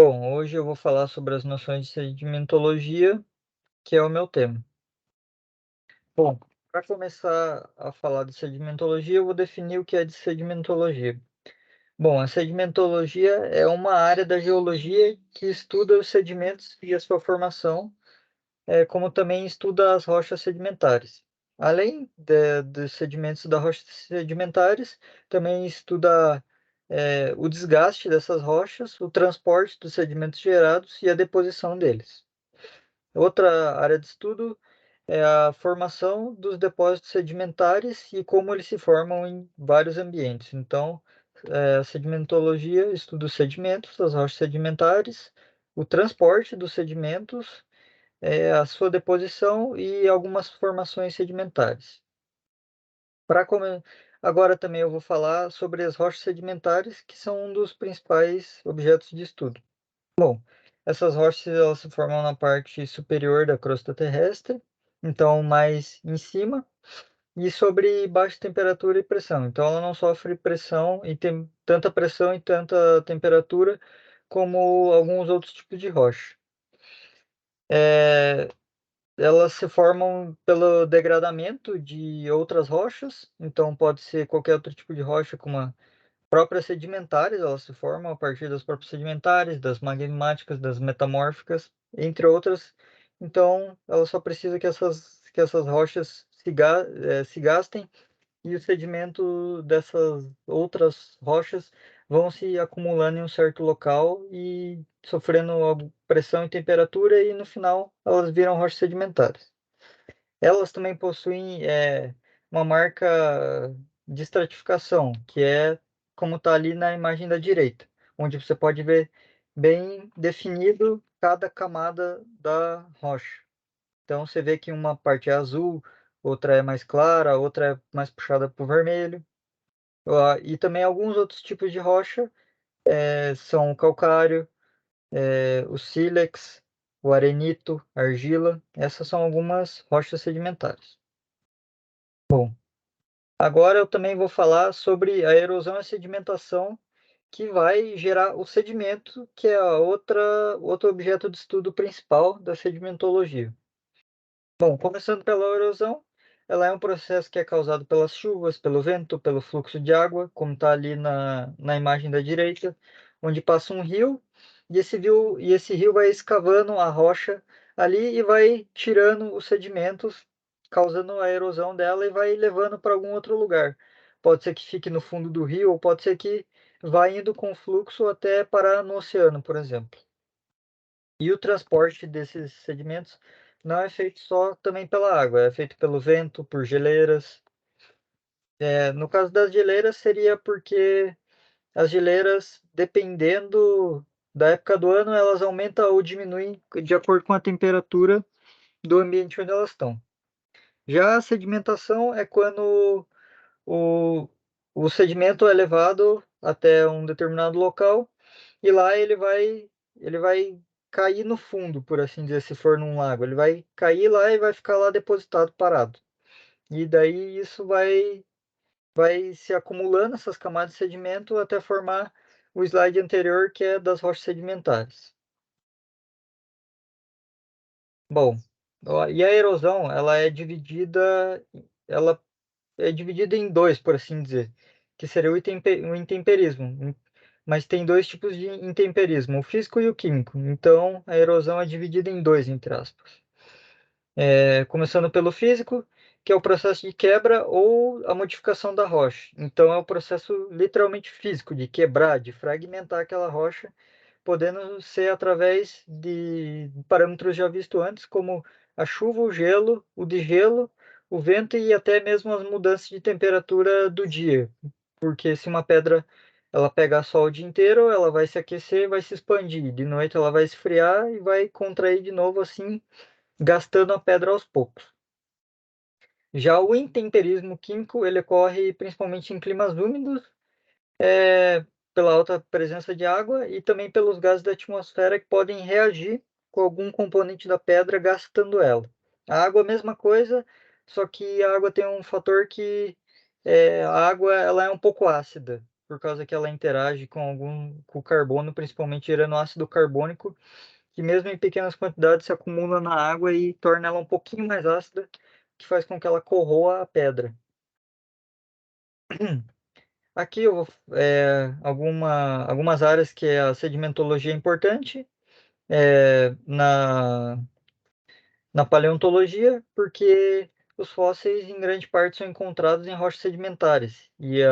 Bom, hoje eu vou falar sobre as noções de sedimentologia, que é o meu tema. Bom, para começar a falar de sedimentologia, eu vou definir o que é de sedimentologia. Bom, a sedimentologia é uma área da geologia que estuda os sedimentos e a sua formação, como também estuda as rochas sedimentares. Além dos sedimentos das rochas sedimentares, também estuda o desgaste dessas rochas, o transporte dos sedimentos gerados e a deposição deles. Outra área de estudo é a formação dos depósitos sedimentares e como eles se formam em vários ambientes. Então, a sedimentologia estuda os sedimentos, as rochas sedimentares, o transporte dos sedimentos, a sua deposição e algumas formações sedimentares. Para come... Agora também eu vou falar sobre as rochas sedimentares, que são um dos principais objetos de estudo. Bom, essas rochas elas se formam na parte superior da crosta terrestre, então mais em cima, e sobre baixa temperatura e pressão. Então ela não sofre pressão e tem tanta pressão e tanta temperatura como alguns outros tipos de rocha. É, Elas se formam pelo degradamento de outras rochas, então pode ser qualquer outro tipo de rocha, como a próprias sedimentares, elas se formam a partir das próprias sedimentares, das magmáticas, das metamórficas, entre outras. Então, ela só precisa que essas rochas se gastem e o sedimento dessas outras rochas vão se acumulando em um certo local e sofrendo pressão e temperatura e no final elas viram rochas sedimentares. Elas também possuem uma marca de estratificação, que é como está ali na imagem da direita, onde você pode ver bem definido cada camada da rocha. Então você vê que uma parte é azul, outra é mais clara, outra é mais puxada para o vermelho. E também alguns outros tipos de rocha são o calcário, o sílex, o arenito, argila. Essas são algumas rochas sedimentares. Bom, agora eu também vou falar sobre a erosão e a sedimentação que vai gerar o sedimento, que é outro objeto de estudo principal da sedimentologia. Bom, começando pela erosão, ela é um processo que é causado pelas chuvas, pelo vento, pelo fluxo de água, como está ali na imagem da direita, onde passa um rio, e esse rio vai escavando a rocha ali e vai tirando os sedimentos, causando a erosão dela e vai levando para algum outro lugar. Pode ser que fique no fundo do rio, ou pode ser que vá indo com fluxo até parar no oceano, por exemplo. E o transporte desses sedimentos não é feito só também pela água, é feito pelo vento, por geleiras. No caso das geleiras, seria porque as geleiras, dependendo da época do ano, elas aumentam ou diminuem de acordo com a temperatura do ambiente onde elas estão. Já a sedimentação é quando o, o sedimento é levado até um determinado local e lá ele vai cair no fundo, por assim dizer, se for num lago. Ele vai cair lá e vai ficar lá depositado, parado. E daí isso vai se acumulando, essas camadas de sedimento, até formar o slide anterior, que é das rochas sedimentares. Bom, e a erosão, ela é dividida em dois, por assim dizer, que seria o intemperismo. Mas tem dois tipos de intemperismo, o físico e o químico. Então, a erosão é dividida em dois, entre aspas. Começando pelo físico, que é o processo de quebra ou a modificação da rocha. Então, é o processo literalmente físico, de quebrar, de fragmentar aquela rocha, podendo ser através de parâmetros já vistos antes, como a chuva, o gelo, o degelo, o vento e até mesmo as mudanças de temperatura do dia. Porque se uma pedra ela pega sol o dia inteiro, ela vai se aquecer, vai se expandir. De noite ela vai esfriar e vai contrair de novo, assim, gastando a pedra aos poucos. Já o intemperismo químico, ele ocorre principalmente em climas úmidos, pela alta presença de água e também pelos gases da atmosfera que podem reagir com algum componente da pedra gastando ela. A água, a mesma coisa, só que a água tem um fator que a água ela é um pouco ácida. por causa que ela interage com o carbono, principalmente gerando ácido carbônico, que mesmo em pequenas quantidades se acumula na água e torna ela um pouquinho mais ácida, que faz com que ela corroa a pedra. Aqui eu vou algumas áreas que a sedimentologia é importante, na paleontologia, porque os fósseis em grande parte são encontrados em rochas sedimentares, e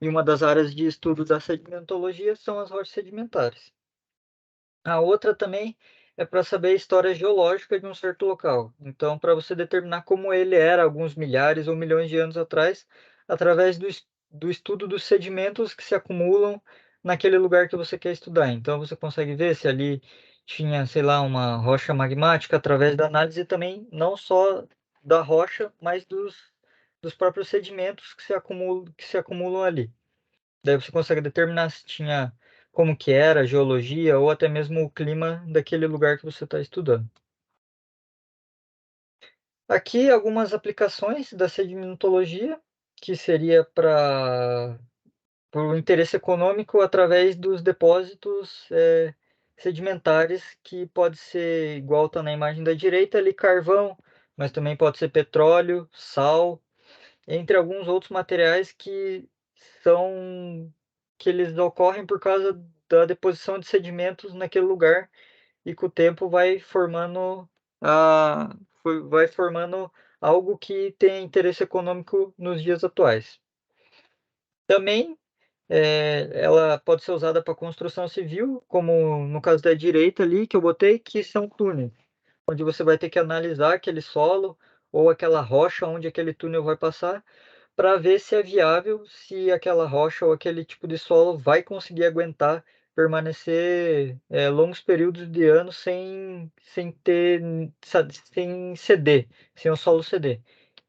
uma das áreas de estudo da sedimentologia são as rochas sedimentares. A outra também é para saber a história geológica de um certo local. Então, para você determinar como ele era alguns milhares ou milhões de anos atrás, através do estudo dos sedimentos que se acumulam naquele lugar que você quer estudar. Então, você consegue ver se ali tinha, sei lá, uma rocha magmática através da análise também, não só da rocha, mas dos próprios sedimentos que se acumulam ali. Daí você consegue determinar se tinha como que era a geologia ou até mesmo o clima daquele lugar que você está estudando. Aqui algumas aplicações da sedimentologia, que seria para o interesse econômico através dos depósitos sedimentares, que pode ser igual está na imagem da direita ali, carvão, mas também pode ser petróleo, sal, entre alguns outros materiais são que eles ocorrem por causa da deposição de sedimentos naquele lugar e com o tempo a vai formando algo que tem interesse econômico nos dias atuais. Também, ela pode ser usada para construção civil, como no caso da direita ali que eu botei, que são túneis, onde você vai ter que analisar aquele solo ou aquela rocha onde aquele túnel vai passar, para ver se é viável, se aquela rocha ou aquele tipo de solo vai conseguir aguentar permanecer longos períodos de anos sem ceder, sem o solo ceder.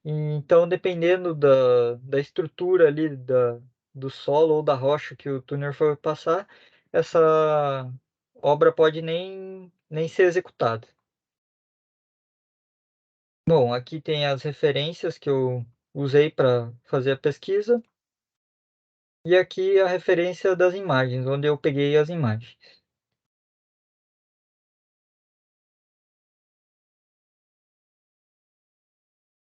Então, dependendo da estrutura ali do solo ou da rocha que o túnel for passar, essa obra pode nem ser executada. Bom, aqui tem as referências que eu usei para fazer a pesquisa. E aqui a referência das imagens, onde eu peguei as imagens.